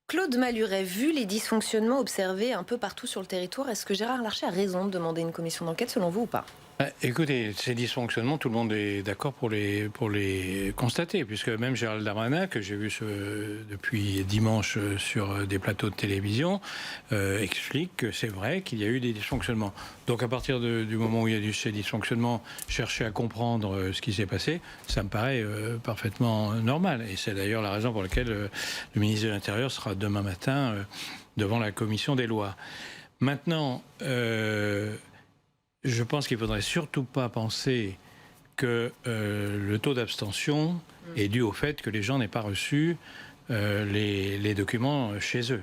Claude Maluret, vu les dysfonctionnements observés un peu partout sur le territoire, est-ce que Gérard Larcher a raison de demander une commission d'enquête selon vous ou pas? Écoutez, ces dysfonctionnements, tout le monde est d'accord pour les constater, puisque même Gérald Darmanin, que j'ai vu depuis dimanche sur des plateaux de télévision, explique que c'est vrai qu'il y a eu des dysfonctionnements. Donc à partir du moment où il y a eu ces dysfonctionnements, chercher à comprendre ce qui s'est passé, ça me paraît parfaitement normal. Et c'est d'ailleurs la raison pour laquelle le ministre de l'Intérieur sera demain matin devant la commission des lois. Maintenant, je pense qu'il ne faudrait surtout pas penser que le taux d'abstention est dû au fait que les gens n'aient pas reçu les documents chez eux.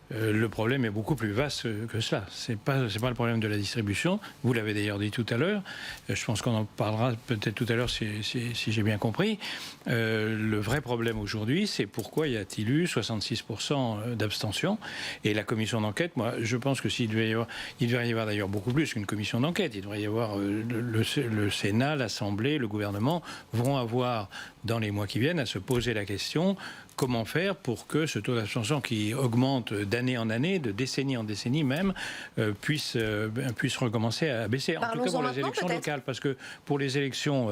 Le problème est beaucoup plus vaste que cela. C'est pas le problème de la distribution. Vous l'avez d'ailleurs dit tout à l'heure. Je pense qu'on en parlera peut-être tout à l'heure si j'ai bien compris. Le vrai problème aujourd'hui, c'est pourquoi y a-t-il eu 66% d'abstention. Et la commission d'enquête, moi, je pense que il devrait y avoir d'ailleurs beaucoup plus qu'une commission d'enquête. Il devrait y avoir le Sénat, l'Assemblée, le gouvernement vont avoir dans les mois qui viennent à se poser la question: comment faire pour que ce taux d'abstention qui augmente d'année en année, de décennie en décennie même, puisse recommencer à baisser. En tout cas pour les élections locales, parce que pour les élections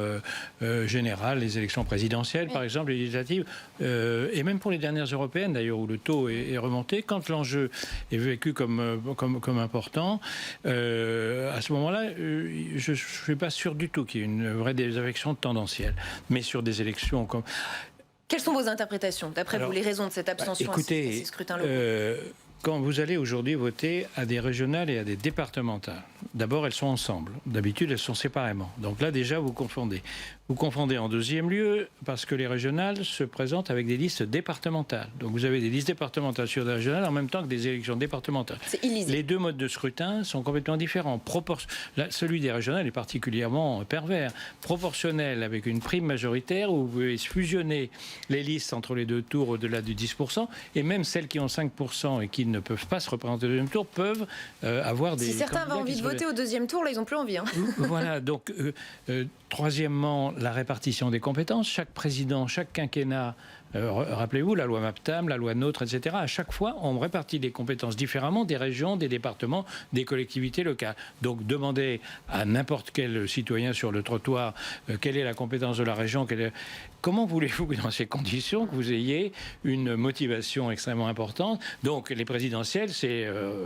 générales, les élections présidentielles, par exemple, les législatives, et même pour les dernières européennes d'ailleurs, où le taux est remonté, quand l'enjeu est vécu comme important, à ce moment-là, je ne suis pas sûr du tout qu'il y ait une vraie désaffection tendancielle. Mais sur des élections comme... Quelles sont vos interprétations, d'après vous, les raisons de cette abstention à ces scrutins locaux? Quand vous allez aujourd'hui voter à des régionales et à des départementales, d'abord elles sont ensemble. D'habitude elles sont séparément. Donc là déjà vous confondez. Vous confondez en deuxième lieu parce que les régionales se présentent avec des listes départementales. Donc vous avez des listes départementales sur des régionales en même temps que des élections départementales. C'est illisible. Les deux modes de scrutin sont complètement différents. Celui des régionales est particulièrement pervers. Proportionnel avec une prime majoritaire où vous pouvez fusionner les listes entre les deux tours au-delà du 10%, et même celles qui ont 5% et qui ne peuvent pas se représenter au deuxième tour peuvent avoir des... Si certains avaient envie de voter au deuxième tour, là ils n'ont plus envie. Voilà, donc troisièmement, la répartition des compétences. Chaque président, chaque quinquennat, rappelez-vous, la loi MAPTAM, la loi NOTRe, etc. À chaque fois, on répartit les compétences différemment des régions, des départements, des collectivités locales. Donc, demandez à n'importe quel citoyen sur le trottoir quelle est la compétence de la région. Comment voulez-vous que dans ces conditions, que vous ayez une motivation extrêmement importante? Donc, les présidentielles,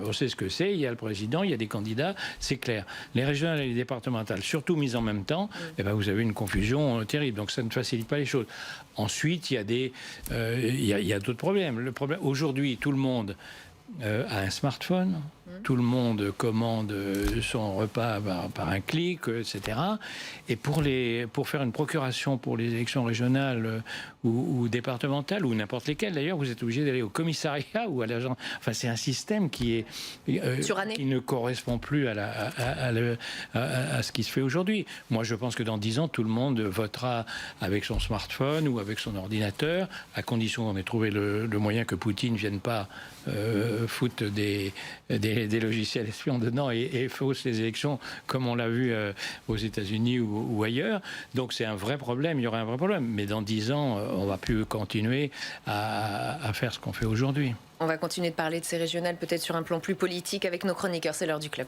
on sait ce que c'est. Il y a le président, il y a des candidats, c'est clair. Les régionales et les départementales, surtout mises en même temps, eh ben, vous avez une confusion terrible. Donc, ça ne facilite pas les choses. Ensuite, il y a d'autres problèmes. Le problème, aujourd'hui, tout le monde a un smartphone. Tout le monde commande son repas par un clic, etc. Et pour faire une procuration pour les élections régionales ou départementales, ou n'importe lesquelles d'ailleurs, vous êtes obligé d'aller au commissariat ou à l'agence. Enfin, c'est un système qui ne correspond plus à ce qui se fait aujourd'hui. Moi, je pense que dans 10 ans, tout le monde votera avec son smartphone ou avec son ordinateur, à condition qu'on ait trouvé le moyen que Poutine ne vienne pas foutre des logiciels espions dedans et fausse les élections comme on l'a vu aux États-Unis ou ailleurs. Donc c'est un vrai problème, il y aura un vrai problème. Mais dans 10 ans, on ne va plus continuer à faire ce qu'on fait aujourd'hui. On va continuer de parler de ces régionales peut-être sur un plan plus politique avec nos chroniqueurs. C'est l'heure du club.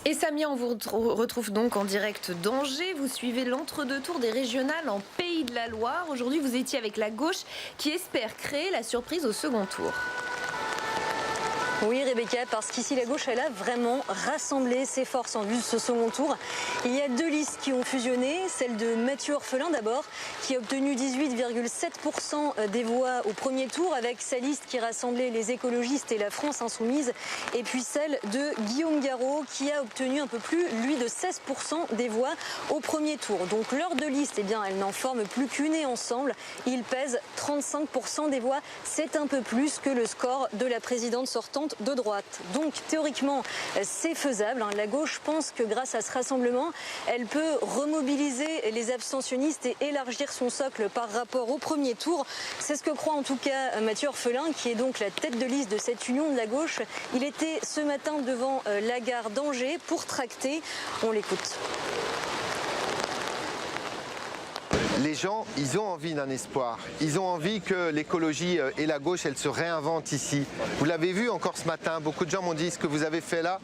Et Samia, on vous retrouve donc en direct d'Angers. Vous suivez l'entre-deux tours des régionales en Pays de la Loire. Aujourd'hui, vous étiez avec la gauche qui espère créer la surprise au second tour. Oui Rebecca, parce qu'ici la gauche elle a vraiment rassemblé ses forces en vue de ce second tour. Il y a deux listes qui ont fusionné, celle de Mathieu Orphelin d'abord, qui a obtenu 18,7% des voix au premier tour avec sa liste qui rassemblait les écologistes et la France insoumise, et puis celle de Guillaume Garot qui a obtenu un peu plus, lui, de 16% des voix au premier tour. Donc leurs deux listes, eh bien, elles n'en forment plus qu'une et ensemble, ils pèsent 35% des voix. C'est un peu plus que le score de la présidente sortante de droite. Donc théoriquement c'est faisable. La gauche pense que grâce à ce rassemblement elle peut remobiliser les abstentionnistes et élargir son socle par rapport au premier tour. C'est ce que croit en tout cas Mathieu Orphelin, qui est donc la tête de liste de cette union de la gauche. Il était ce matin devant la gare d'Angers pour tracter. On l'écoute. Les gens, ils ont envie d'un espoir. Ils ont envie que l'écologie et la gauche, elles se réinventent ici. Vous l'avez vu encore ce matin, beaucoup de gens m'ont dit ce que vous avez fait là,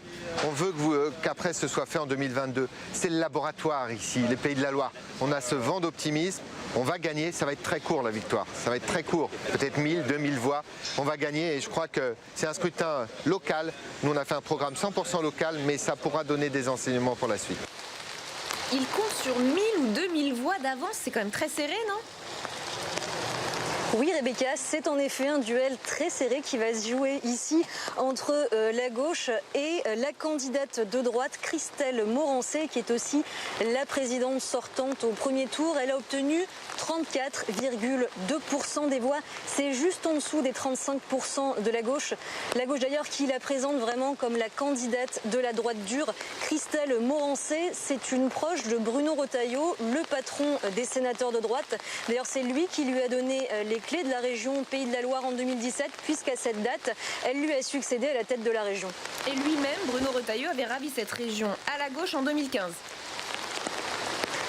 on veut qu'après ce soit fait en 2022. C'est le laboratoire ici, les Pays de la Loire. On a ce vent d'optimisme, on va gagner, ça va être très court la victoire. Ça va être très court, peut-être 1000, 2000 voix. On va gagner et je crois que c'est un scrutin local. Nous on a fait un programme 100% local, mais ça pourra donner des enseignements pour la suite. Il compte sur 1000 ou 2000 voix d'avance, c'est quand même très serré, non ? Oui Rebecca, c'est en effet un duel très serré qui va se jouer ici entre la gauche et la candidate de droite Christelle Morancé qui est aussi la présidente sortante au premier tour. Elle a obtenu 34,2% des voix. C'est juste en dessous des 35% de la gauche. La gauche d'ailleurs qui la présente vraiment comme la candidate de la droite dure. Christelle Morancé, c'est une proche de Bruno Retailleau, le patron des sénateurs de droite. D'ailleurs c'est lui qui lui a donné les clés de la région Pays de la Loire en 2017, puisqu'à cette date, elle lui a succédé à la tête de la région. Et lui-même, Bruno Retailleau, avait ravi cette région à la gauche en 2015.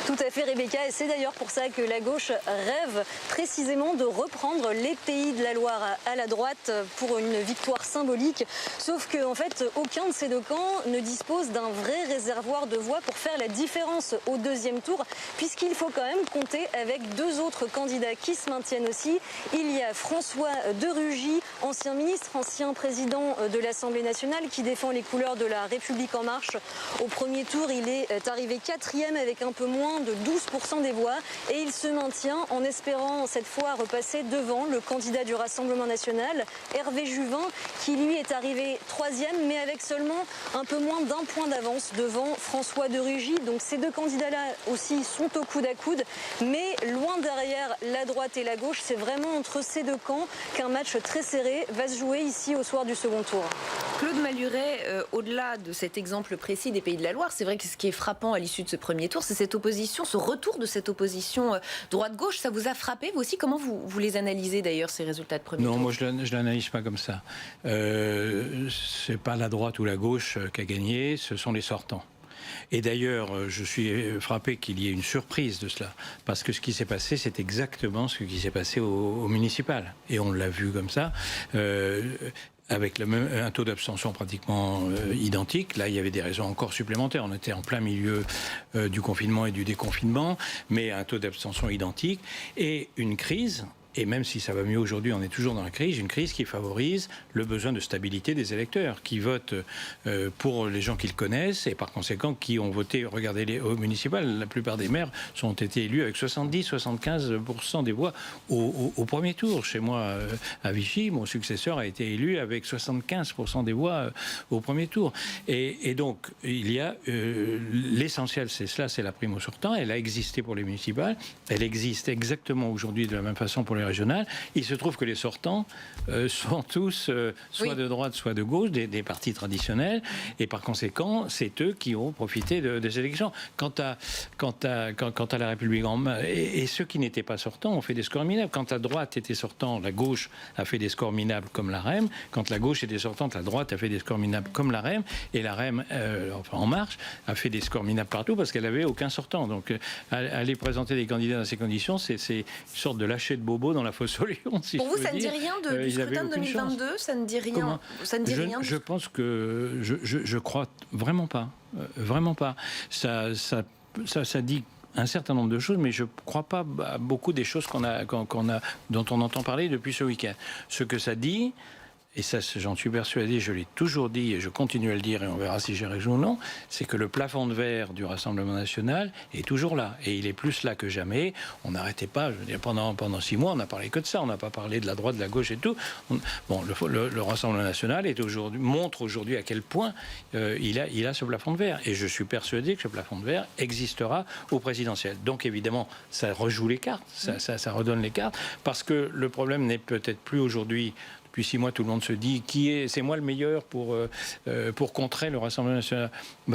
Tout à fait Rebecca, et c'est d'ailleurs pour ça que la gauche rêve précisément de reprendre les Pays de la Loire à la droite pour une victoire symbolique. Sauf que en fait, aucun de ces deux camps ne dispose d'un vrai réservoir de voix pour faire la différence au deuxième tour, puisqu'il faut quand même compter avec deux autres candidats qui se maintiennent aussi. Il y a François de Rugy, ancien ministre, ancien président de l'Assemblée nationale, qui défend les couleurs de la République en marche. Au premier tour, il est arrivé 4e avec un peu moins de 12% des voix et il se maintient en espérant cette fois repasser devant le candidat du Rassemblement national, Hervé Juvin, qui lui est arrivé 3e mais avec seulement un peu moins d'un point d'avance devant François de Rugy. Donc ces deux candidats-là aussi sont au coude à coude, mais loin derrière la droite et la gauche. C'est vraiment entre ces deux camps qu'un match très serré va se jouer ici au soir du second tour. Claude Maluret, au-delà de cet exemple précis des Pays de la Loire, c'est vrai que ce qui est frappant à l'issue de ce premier tour, c'est cette opposition, ce retour de cette opposition droite-gauche. Ça vous a frappé, vous aussi? Comment vous les analysez d'ailleurs, ces résultats de premier tour? Non, moi je ne l'analyse pas comme ça. C'est pas la droite ou la gauche qui a gagné, ce sont les sortants. Et d'ailleurs, je suis frappé qu'il y ait une surprise de cela, parce que ce qui s'est passé, c'est exactement ce qui s'est passé au municipal. Et on l'a vu comme ça. Avec un taux d'abstention pratiquement identique. Là, il y avait des raisons encore supplémentaires. On était en plein milieu du confinement et du déconfinement, mais un taux d'abstention identique et une crise. Et même si ça va mieux aujourd'hui, on est toujours dans la crise, une crise qui favorise le besoin de stabilité des électeurs, qui votent pour les gens qu'ils connaissent et par conséquent qui ont voté, regardez au municipal, la plupart des maires ont été élus avec 70-75% des voix au premier tour. Chez moi, à Vichy, mon successeur a été élu avec 75% des voix au premier tour. Et donc, il y a l'essentiel, c'est cela, c'est la prime au sortant. Elle a existé pour les municipales, elle existe exactement aujourd'hui de la même façon pour les régionales. Il se trouve que les sortants sont tous soit de droite, soit de gauche, des partis traditionnels, et par conséquent, c'est eux qui ont profité des élections. Quant à la République en main, et ceux qui n'étaient pas sortants ont fait des scores minables. Quand la droite était sortante, la gauche a fait des scores minables comme la REM. Quand la gauche était sortante, la droite a fait des scores minables comme la REM, et la REM, enfin En Marche, a fait des scores minables partout parce qu'elle n'avait aucun sortant. Donc, aller présenter des candidats dans ces conditions, c'est une sorte de lâcher de bobo dans la fosse au lion. Si pour vous, ça ne dit rien du scrutin de 2022 ? Ça ne dit rien. Comment ? Ça ne dit rien. Je pense que je crois vraiment pas. Vraiment pas. Ça dit un certain nombre de choses, mais je ne crois pas à beaucoup des choses dont on entend parler depuis ce week-end. Ce que ça dit, et ça j'en suis persuadé, je l'ai toujours dit et je continue à le dire et on verra si j'ai raison ou non, c'est que le plafond de verre du Rassemblement national est toujours là. Et il est plus là que jamais. On n'arrêtait pas, je veux dire, pendant 6 mois, on n'a parlé que de ça. On n'a pas parlé de la droite, de la gauche et tout. Le Rassemblement national montre aujourd'hui à quel point il a ce plafond de verre. Et je suis persuadé que ce plafond de verre existera au présidentiel. Donc évidemment, ça rejoue les cartes, ça redonne les cartes, parce que le problème n'est peut-être plus aujourd'hui depuis 6 mois, tout le monde se dit c'est moi le meilleur pour contrer le Rassemblement national.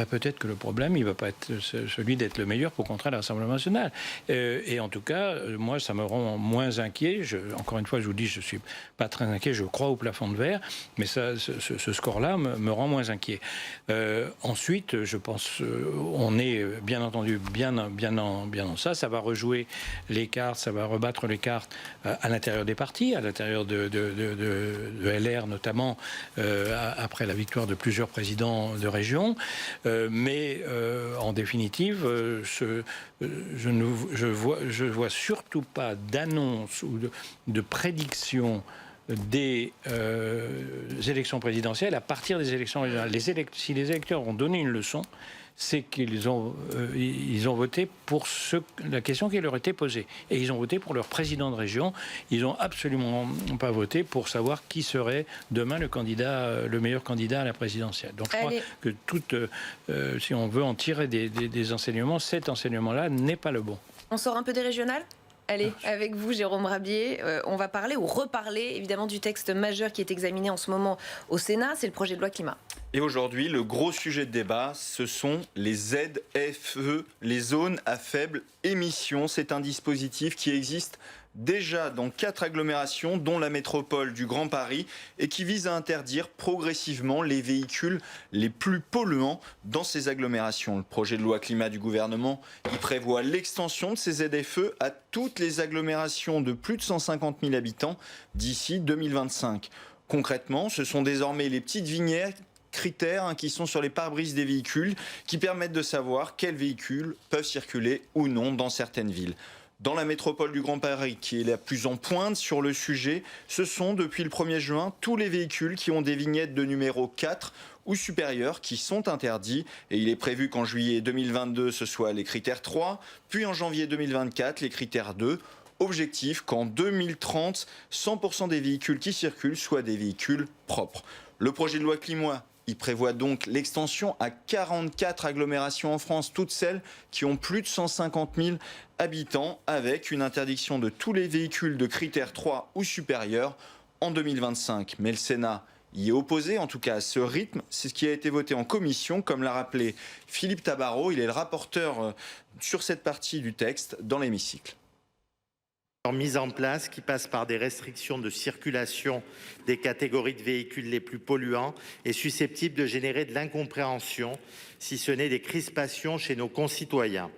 Peut-être que le problème, il ne va pas être celui d'être le meilleur pour contrer le Rassemblement national. Et en tout cas, moi, ça me rend moins inquiet. Encore une fois, je vous dis, je ne suis pas très inquiet. Je crois au plafond de verre. Mais ce score-là me rend moins inquiet. Ensuite, je pense, on est bien entendu bien en ça. Ça va rejouer les cartes, ça va rebattre les cartes à l'intérieur des partis, à l'intérieur de LR notamment, après la victoire de plusieurs présidents de région. Mais en définitive, je vois surtout pas d'annonce ou de prédiction des élections présidentielles à partir des élections régionales. Si les électeurs ont donné une leçon, c'est qu'ils ont voté pour la question qui leur était posée. Et ils ont voté pour leur président de région. Ils n'ont absolument pas voté pour savoir qui serait demain le meilleur candidat à la présidentielle. Donc je crois que si on veut en tirer des enseignements, cet enseignement-là n'est pas le bon. On sort un peu des régionales ? Allez, avec vous, Jérôme Rabier, on va parler ou reparler évidemment du texte majeur qui est examiné en ce moment au Sénat, c'est le projet de loi climat. Et aujourd'hui, le gros sujet de débat, ce sont les ZFE, les zones à faible émission. C'est un dispositif qui existe déjà dans 4 agglomérations, dont la métropole du Grand Paris, et qui vise à interdire progressivement les véhicules les plus polluants dans ces agglomérations. Le projet de loi climat du gouvernement y prévoit l'extension de ces ZFE à toutes les agglomérations de plus de 150 000 habitants d'ici 2025. Concrètement, ce sont désormais les petites vignettes critères qui sont sur les pare-brises des véhicules qui permettent de savoir quels véhicules peuvent circuler ou non dans certaines villes. Dans la métropole du Grand Paris, qui est la plus en pointe sur le sujet, ce sont depuis le 1er juin tous les véhicules qui ont des vignettes de numéro 4 ou supérieurs qui sont interdits. Et il est prévu qu'en juillet 2022, ce soit les critères 3, puis en janvier 2024, les critères 2. Objectif qu'en 2030, 100% des véhicules qui circulent soient des véhicules propres. Le projet de loi climat, il prévoit donc l'extension à 44 agglomérations en France, toutes celles qui ont plus de 150 000 habitants, avec une interdiction de tous les véhicules de critères 3 ou supérieurs en 2025. Mais le Sénat y est opposé, en tout cas à ce rythme. C'est ce qui a été voté en commission, comme l'a rappelé Philippe Tabarot. Il est le rapporteur sur cette partie du texte dans l'hémicycle. Mise en place qui passe par des restrictions de circulation des catégories de véhicules les plus polluants est susceptible de générer de l'incompréhension, si ce n'est des crispations chez nos concitoyens.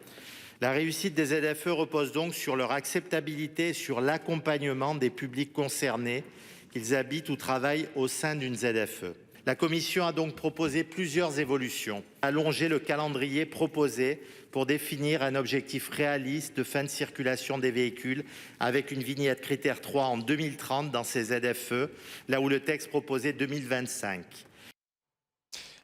La réussite des ZFE repose donc sur leur acceptabilité et sur l'accompagnement des publics concernés, qu'ils habitent ou travaillent au sein d'une ZFE. La Commission a donc proposé plusieurs évolutions. Allonger le calendrier proposé pour définir un objectif réaliste de fin de circulation des véhicules avec une vignette critère 3 en 2030 dans ces ZFE, là où le texte proposait 2025.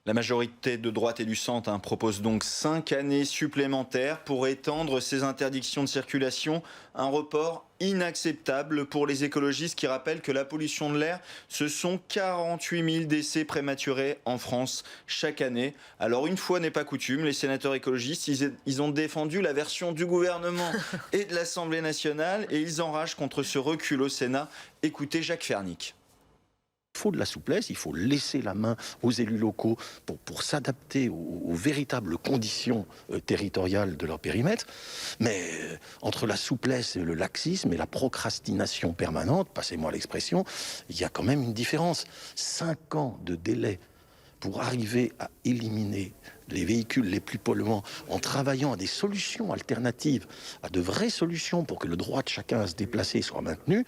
La majorité de droite et du centre propose donc 5 années supplémentaires pour étendre ces interdictions de circulation. Un report inacceptable pour les écologistes qui rappellent que la pollution de l'air, ce sont 48 000 décès prématurés en France chaque année. Alors une fois n'est pas coutume, les sénateurs écologistes, ils ont défendu la version du gouvernement et de l'Assemblée nationale et ils enragent contre ce recul au Sénat. Écoutez Jacques Fernic. Il faut de la souplesse, il faut laisser la main aux élus locaux pour s'adapter aux véritables conditions territoriales de leur périmètre. Mais entre la souplesse et le laxisme et la procrastination permanente, passez-moi l'expression, il y a quand même une différence. 5 ans de délai pour arriver à éliminer les véhicules les plus polluants en travaillant à des solutions alternatives, à de vraies solutions pour que le droit de chacun à se déplacer soit maintenu,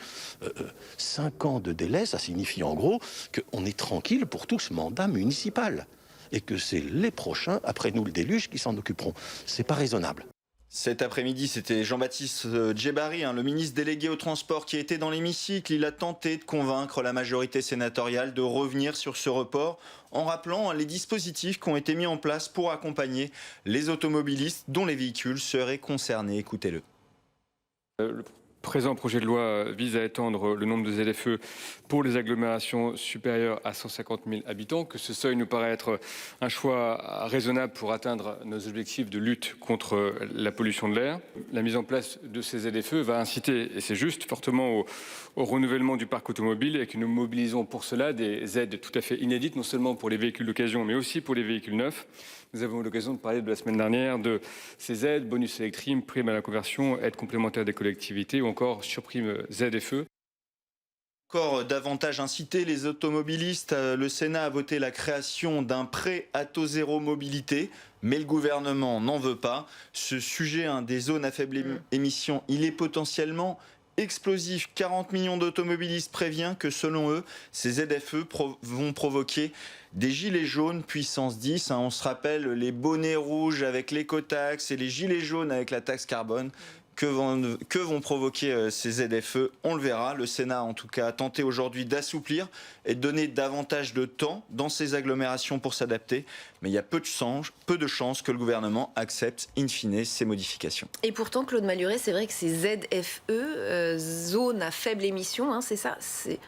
5 ans de délai, ça signifie en gros qu'on est tranquille pour tout ce mandat municipal et que c'est les prochains, après nous le déluge, qui s'en occuperont. C'est pas raisonnable. Cet après-midi, c'était Jean-Baptiste Djebbari, le ministre délégué au transport, qui était dans l'hémicycle. Il a tenté de convaincre la majorité sénatoriale de revenir sur ce report en rappelant les dispositifs qui ont été mis en place pour accompagner les automobilistes dont les véhicules seraient concernés. Écoutez-le. Le présent projet de loi vise à étendre le nombre de ZFE pour les agglomérations supérieures à 150 000 habitants, que ce seuil nous paraît être un choix raisonnable pour atteindre nos objectifs de lutte contre la pollution de l'air. La mise en place de ces ZFE va inciter, et c'est juste, fortement au renouvellement du parc automobile et que nous mobilisons pour cela des aides tout à fait inédites, non seulement pour les véhicules d'occasion, mais aussi pour les véhicules neufs. Nous avons eu l'occasion de parler de la semaine dernière de ces aides, bonus électrimes, primes à la conversion, aides complémentaires des collectivités ou encore surprime ZFE. Encore davantage inciter les automobilistes, le Sénat a voté la création d'un prêt à taux zéro mobilité, mais le gouvernement n'en veut pas. Ce sujet des zones à faible émission, il est potentiellement explosif. 40 millions d'automobilistes prévient que selon eux, ces ZFE vont provoquer des gilets jaunes puissance 10. On se rappelle les bonnets rouges avec l'écotaxe et les gilets jaunes avec la taxe carbone. Que vont provoquer ces ZFE? On le verra. Le Sénat, en tout cas, a tenté aujourd'hui d'assouplir et de donner davantage de temps dans ces agglomérations pour s'adapter. Mais il y a peu de chances que le gouvernement accepte, in fine, ces modifications. Et pourtant, Claude Malhuret, c'est vrai que ces ZFE, zones à faible émission, c'est ça.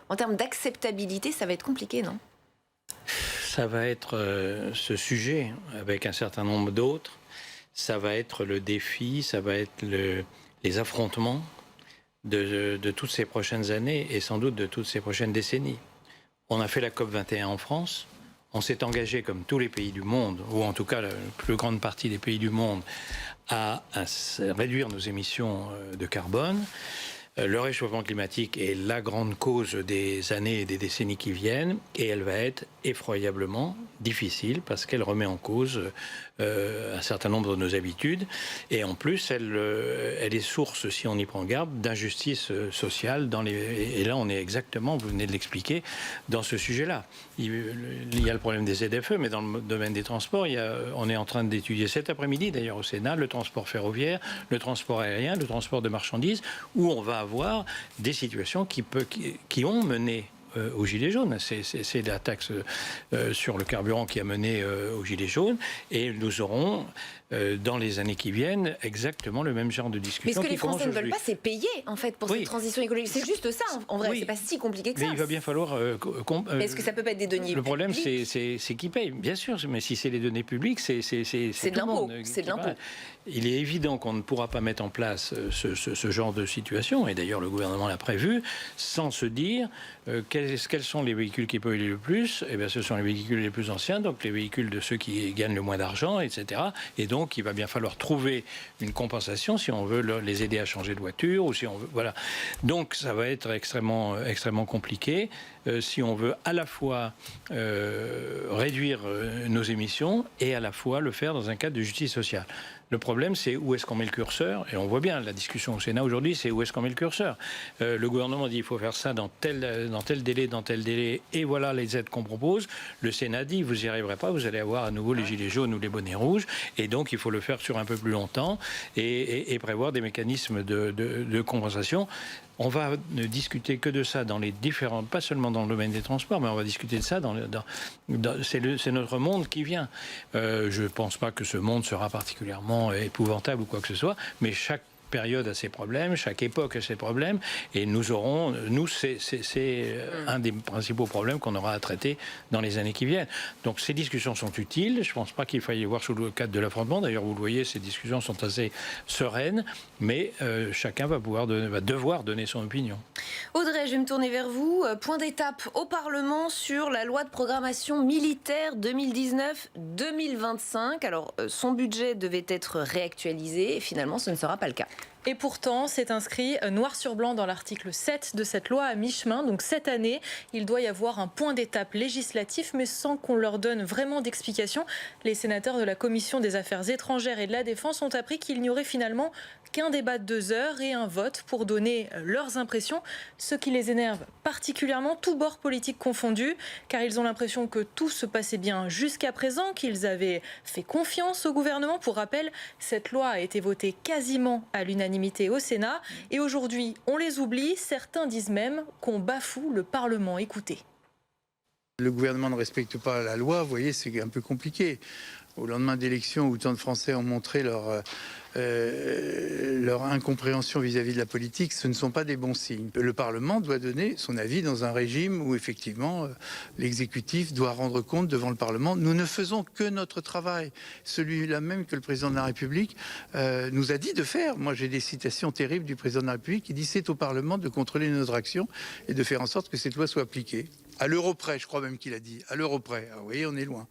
En termes d'acceptabilité, ça va être compliqué, non? Ça va être ce sujet, avec un certain nombre d'autres. Ça va être le défi, ça va être les affrontements de toutes ces prochaines années et sans doute de toutes ces prochaines décennies. On a fait la COP21 en France, on s'est engagé comme tous les pays du monde, ou en tout cas la plus grande partie des pays du monde, à réduire nos émissions de carbone. Le réchauffement climatique est la grande cause des années et des décennies qui viennent, et elle va être effroyablement difficile parce qu'elle remet en cause un certain nombre de nos habitudes, et en plus elle est source, si on y prend garde, d'injustice sociale et là on est exactement, vous venez de l'expliquer, dans ce sujet-là. Il y a le problème des ZFE, mais dans le domaine des transports, on est en train d'étudier cet après-midi d'ailleurs au Sénat le transport ferroviaire, le transport aérien, le transport de marchandises, où on va avoir des situations qui ont mené aux Gilets jaunes. C'est la taxe sur le carburant qui a mené aux Gilets jaunes, et nous aurons dans les années qui viennent exactement le même genre de discussion. Mais ce que les Français ne veulent pas, c'est payer en fait pour cette transition écologique. C'est juste ça, en vrai, c'est pas si compliqué que ça. Mais il va bien falloir... Est-ce que ça peut pas être des deniers publics? Le problème, c'est qui paye, bien sûr, mais si c'est les données publiques, c'est de l'impôt. C'est de l'impôt. Il est évident qu'on ne pourra pas mettre en place ce genre de situation, et d'ailleurs le gouvernement l'a prévu, sans se dire quels sont les véhicules qui polluent le plus. Eh bien, ce sont les véhicules les plus anciens, donc les véhicules de ceux qui gagnent le moins d'argent, etc. Et donc, il va bien falloir trouver une compensation si on veut les aider à changer de voiture, ou si on veut, voilà. Donc, ça va être extrêmement compliqué si on veut à la fois réduire nos émissions et à la fois le faire dans un cadre de justice sociale. Le problème, c'est où est-ce qu'on met le curseur, et on voit bien la discussion au Sénat aujourd'hui, c'est où est-ce qu'on met le curseur. Le gouvernement dit il faut faire ça dans tel délai, et voilà les aides qu'on propose. Le Sénat dit vous n'y arriverez pas, vous allez avoir à nouveau les gilets jaunes ou les bonnets rouges, et donc il faut le faire sur un peu plus longtemps et prévoir des mécanismes de compensation. On va ne discuter que de ça dans les différentes, pas seulement dans le domaine des transports, mais on va discuter de ça c'est notre monde qui vient. Je ne pense pas que ce monde sera particulièrement épouvantable ou quoi que ce soit, mais chaque période a ses problèmes, chaque époque a ses problèmes, et c'est un des principaux problèmes qu'on aura à traiter dans les années qui viennent. Donc ces discussions sont utiles, je ne pense pas qu'il faille les voir sous le cadre de l'affrontement, d'ailleurs vous le voyez, ces discussions sont assez sereines, mais chacun va devoir donner son opinion. Audrey, je vais me tourner vers vous. Point d'étape au Parlement sur la loi de programmation militaire 2019-2025. Alors, son budget devait être réactualisé et finalement, ce ne sera pas le cas. Et pourtant, c'est inscrit noir sur blanc dans l'article 7 de cette loi à mi-chemin. Donc cette année, il doit y avoir un point d'étape législatif, mais sans qu'on leur donne vraiment d'explications. Les sénateurs de la Commission des Affaires étrangères et de la Défense ont appris qu'il n'y aurait finalement qu'un débat de 2 heures et un vote pour donner leurs impressions, ce qui les énerve particulièrement, tous bords politiques confondus, car ils ont l'impression que tout se passait bien jusqu'à présent, qu'ils avaient fait confiance au gouvernement. Pour rappel, cette loi a été votée quasiment à l'unanimité au Sénat, et aujourd'hui, on les oublie. Certains disent même qu'on bafoue le Parlement. Écoutez. Le gouvernement ne respecte pas la loi, vous voyez, c'est un peu compliqué. au lendemain d'élections où tant de Français ont montré leur incompréhension vis-à-vis de la politique, ce ne sont pas des bons signes. Le Parlement doit donner son avis dans un régime où effectivement l'exécutif doit rendre compte devant le Parlement. Nous ne faisons que notre travail, celui-là même que le président de la République nous a dit de faire. Moi j'ai des citations terribles du président de la République qui dit c'est au Parlement de contrôler notre action et de faire en sorte que cette loi soit appliquée. À l'euro près, je crois même qu'il a dit, à l'euro près. Ah, vous voyez, on est loin.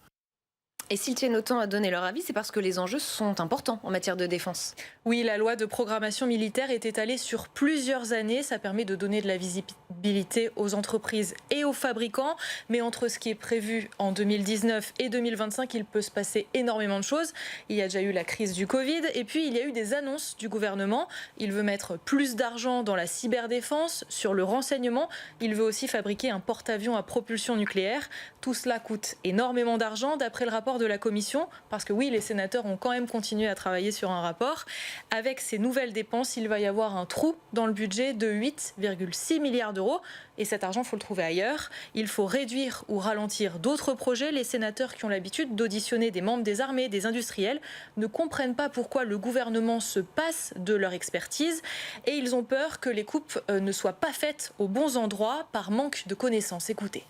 Et s'ils tiennent autant à donner leur avis, c'est parce que les enjeux sont importants en matière de défense. Oui, la loi de programmation militaire est étalée sur plusieurs années. Ça permet de donner de la visibilité aux entreprises et aux fabricants. Mais entre ce qui est prévu en 2019 et 2025, il peut se passer énormément de choses. Il y a déjà eu la crise du Covid et puis il y a eu des annonces du gouvernement. Il veut mettre plus d'argent dans la cyberdéfense, sur le renseignement. Il veut aussi fabriquer un porte-avions à propulsion nucléaire. Tout cela coûte énormément d'argent d'après le rapport de la Commission, parce que oui, les sénateurs ont quand même continué à travailler sur un rapport. Avec ces nouvelles dépenses, il va y avoir un trou dans le budget de 8,6 milliards d'euros. Et cet argent, il faut le trouver ailleurs. Il faut réduire ou ralentir d'autres projets. Les sénateurs qui ont l'habitude d'auditionner des membres des armées, des industriels, ne comprennent pas pourquoi le gouvernement se passe de leur expertise. Et ils ont peur que les coupes ne soient pas faites aux bons endroits par manque de connaissances. Écoutez.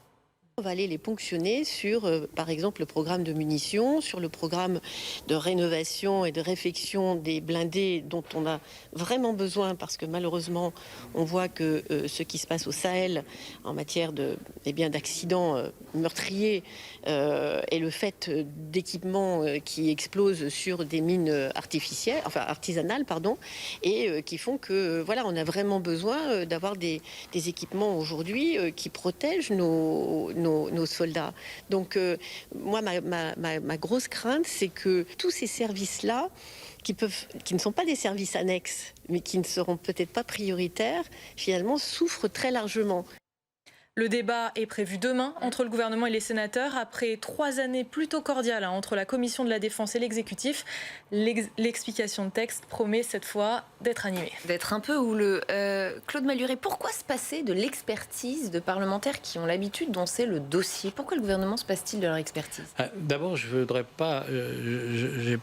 On va aller les ponctionner sur, par exemple, le programme de munitions, sur le programme de rénovation et de réfection des blindés dont on a vraiment besoin parce que malheureusement, on voit que ce qui se passe au Sahel en matière d'accidents meurtriers et le fait d'équipements qui explosent sur des mines artisanales, et qui font que voilà, on a vraiment besoin d'avoir des équipements aujourd'hui qui protègent nos soldats. Donc moi, ma grosse crainte, c'est que tous ces services-là, qui ne sont pas des services annexes, mais qui ne seront peut-être pas prioritaires, finalement souffrent très largement. Le débat est prévu demain entre le gouvernement et les sénateurs. Après 3 années plutôt cordiales entre la Commission de la Défense et l'exécutif, l'explication de texte promet cette fois d'être animée. D'être un peu houleux. Claude Malhuret, pourquoi se passer de l'expertise de parlementaires qui ont l'habitude dont c'est le dossier? Pourquoi le gouvernement se passe-t-il de leur expertise? D'abord, je voudrais pas... j'ai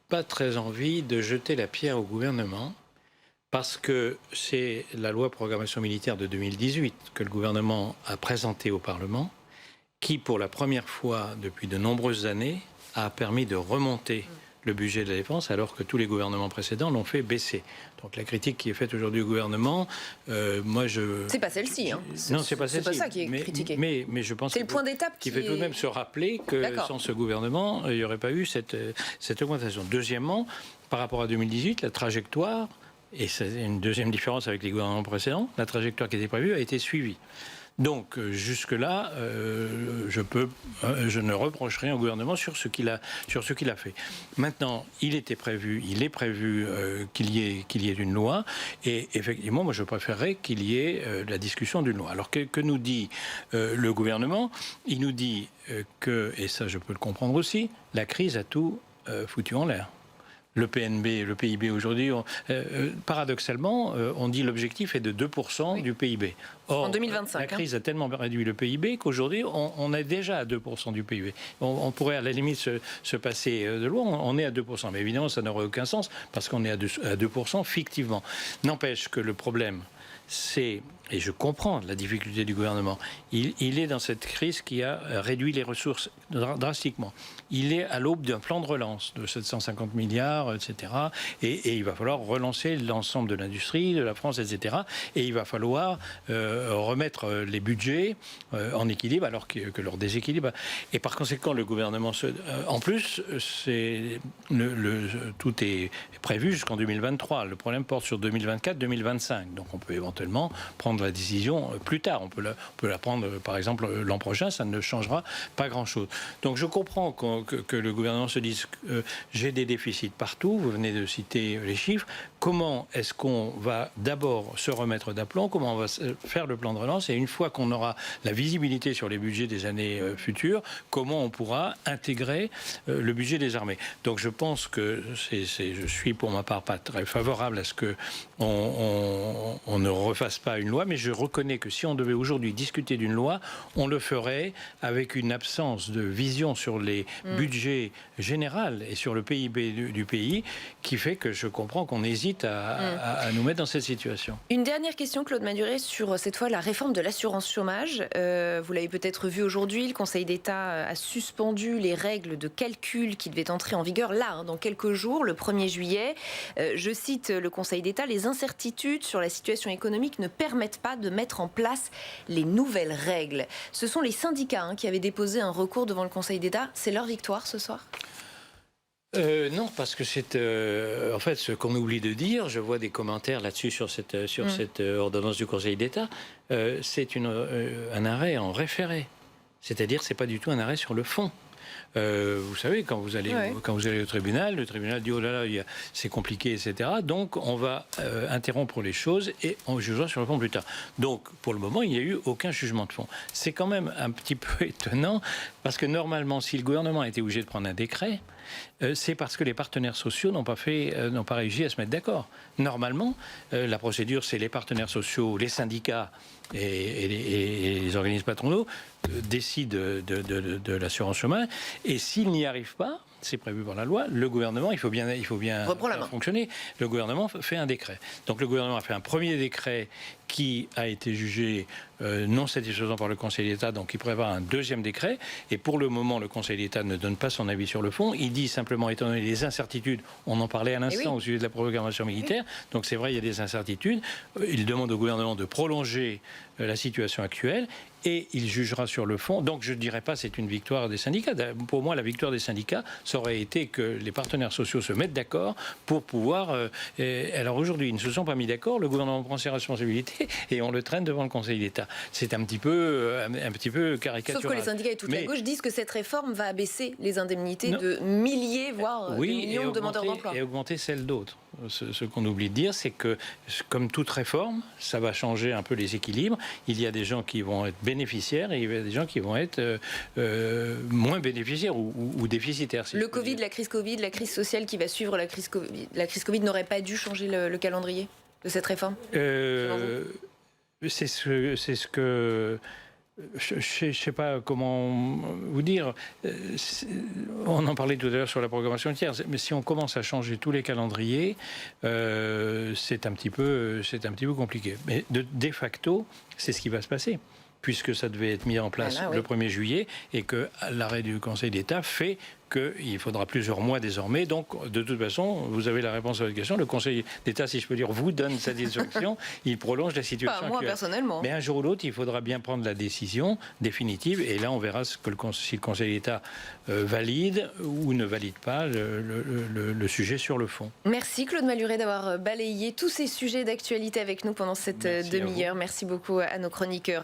pas très envie de jeter la pierre au gouvernement. Parce que c'est la loi programmation militaire de 2018 que le gouvernement a présentée au Parlement, qui, pour la première fois depuis de nombreuses années, a permis de remonter le budget de la défense, alors que tous les gouvernements précédents l'ont fait baisser. Donc la critique qui est faite aujourd'hui au gouvernement, moi je... C'est pas celle-ci. Hein. Non, c'est pas celle-ci. C'est pas ça qui est critiqué. Mais je pense c'est le point d'étape qui fait tout de même se rappeler que sans ce gouvernement, il n'y aurait pas eu cette augmentation. Deuxièmement, par rapport à 2018, la trajectoire... Et c'est une deuxième différence avec les gouvernements précédents, la trajectoire qui était prévue a été suivie. Donc jusque-là, je ne reproche rien au gouvernement sur ce qu'il a fait. Maintenant, il est prévu qu'il y ait une loi, et effectivement, moi je préférerais qu'il y ait la discussion d'une loi. Alors que nous dit le gouvernement? Il nous dit que, et ça je peux le comprendre aussi, la crise a tout foutu en l'air. Le PNB, le PIB aujourd'hui, paradoxalement, on dit l'objectif est de 2% du PIB. Or, en 2025, la crise a tellement réduit le PIB qu'aujourd'hui, on est déjà à 2% du PIB. On pourrait à la limite se passer de loi, on est à 2%. Mais évidemment, ça n'aurait aucun sens parce qu'on est à 2% fictivement. N'empêche que le problème, c'est, et je comprends la difficulté du gouvernement, il est dans cette crise qui a réduit les ressources drastiquement. Il est à l'aube d'un plan de relance de 750 milliards, etc. Et il va falloir relancer l'ensemble de l'industrie, de la France, etc. Et il va falloir remettre les budgets en équilibre alors que leur déséquilibre. Et par conséquent, le gouvernement... en plus, tout est prévu jusqu'en 2023. Le problème porte sur 2024-2025. Donc on peut éventuellement prendre la décision plus tard. On peut la prendre, par exemple, l'an prochain. Ça ne changera pas grand-chose. Donc je comprends que le gouvernement se dise j'ai des déficits partout. Vous venez de citer les chiffres. comment est-ce qu'on va d'abord se remettre d'aplomb, comment on va faire le plan de relance, et une fois qu'on aura la visibilité sur les budgets des années futures, comment on pourra intégrer le budget des armées. Donc je pense que je suis pour ma part pas très favorable à ce que on ne refasse pas une loi, mais je reconnais que si on devait aujourd'hui discuter d'une loi, on le ferait avec une absence de vision sur les budgets généraux et sur le PIB du pays, qui fait que je comprends qu'on hésite à nous mettre dans cette situation. Une dernière question, Claude Maluret, sur cette fois la réforme de l'assurance chômage. Vous l'avez peut-être vu aujourd'hui, le Conseil d'État a suspendu les règles de calcul qui devaient entrer en vigueur là, dans quelques jours, le 1er juillet. Je cite le Conseil d'État, les incertitudes sur la situation économique ne permettent pas de mettre en place les nouvelles règles. Ce sont les syndicats qui avaient déposé un recours devant le Conseil d'État. C'est leur victoire ce soir ? Non, parce que c'est en fait ce qu'on oublie de dire. Je vois des commentaires là-dessus sur cette ordonnance du Conseil d'État. C'est un arrêt en référé, c'est-à-dire c'est pas du tout un arrêt sur le fond. Vous savez, quand vous allez au tribunal, le tribunal dit oh là là, c'est compliqué, etc. Donc on va interrompre les choses et on jugera sur le fond plus tard. Donc pour le moment, il n'y a eu aucun jugement de fond. C'est quand même un petit peu étonnant parce que normalement, si le gouvernement a été obligé de prendre un décret, c'est parce que les partenaires sociaux n'ont pas réussi à se mettre d'accord. Normalement, la procédure, c'est les partenaires sociaux, les syndicats et les organismes patronaux décident de l'assurance chômage. Et s'ils n'y arrivent pas, c'est prévu par la loi, le gouvernement, il faut bien fonctionner. Le gouvernement fait un décret. Donc le gouvernement a fait un premier décret qui a été jugé non satisfaisant par le Conseil d'État, donc il prévoit un deuxième décret. Et pour le moment, le Conseil d'État ne donne pas son avis sur le fond. Il dit simplement, étant donné les incertitudes, on en parlait à l'instant au sujet de la programmation militaire, donc c'est vrai, il y a des incertitudes. Il demande au gouvernement de prolonger la situation actuelle et il jugera sur le fond. Donc je ne dirais pas c'est une victoire des syndicats. Pour moi, la victoire des syndicats, ça aurait été que les partenaires sociaux se mettent d'accord pour pouvoir... alors aujourd'hui, ils ne se sont pas mis d'accord, le gouvernement prend ses responsabilités et on le traîne devant le Conseil d'État. C'est un petit peu caricatural. Sauf que les syndicats et toute la gauche disent que cette réforme va abaisser les indemnités de milliers, voire des millions de demandeurs d'emploi. Et augmenter celles d'autres. Ce qu'on oublie de dire, c'est que, comme toute réforme, ça va changer un peu les équilibres. Il y a des gens qui vont être bénéficiaires et il y a des gens qui vont être moins bénéficiaires ou déficitaires. Si le Covid, la crise Covid, la crise sociale qui va suivre la crise Covid n'aurait pas dû changer le calendrier de cette réforme C'est ce que... Je ne sais pas comment vous dire. On en parlait tout à l'heure sur la programmation entière, mais si on commence à changer tous les calendriers, c'est un petit peu compliqué. Mais de facto, c'est ce qui va se passer, puisque ça devait être mis en place le 1er juillet et que l'arrêt du Conseil d'État fait qu'il faudra plusieurs mois désormais. Donc, de toute façon, vous avez la réponse à votre question. Le Conseil d'État, si je peux dire, vous donne sa décision. Il prolonge la situation actuelle. Pas moi, personnellement. Mais un jour ou l'autre, il faudra bien prendre la décision définitive. Et là, on verra si le Conseil d'État valide ou ne valide pas le sujet sur le fond. Merci Claude Maluret d'avoir balayé tous ces sujets d'actualité avec nous pendant cette demi-heure. Merci beaucoup à nos chroniqueurs.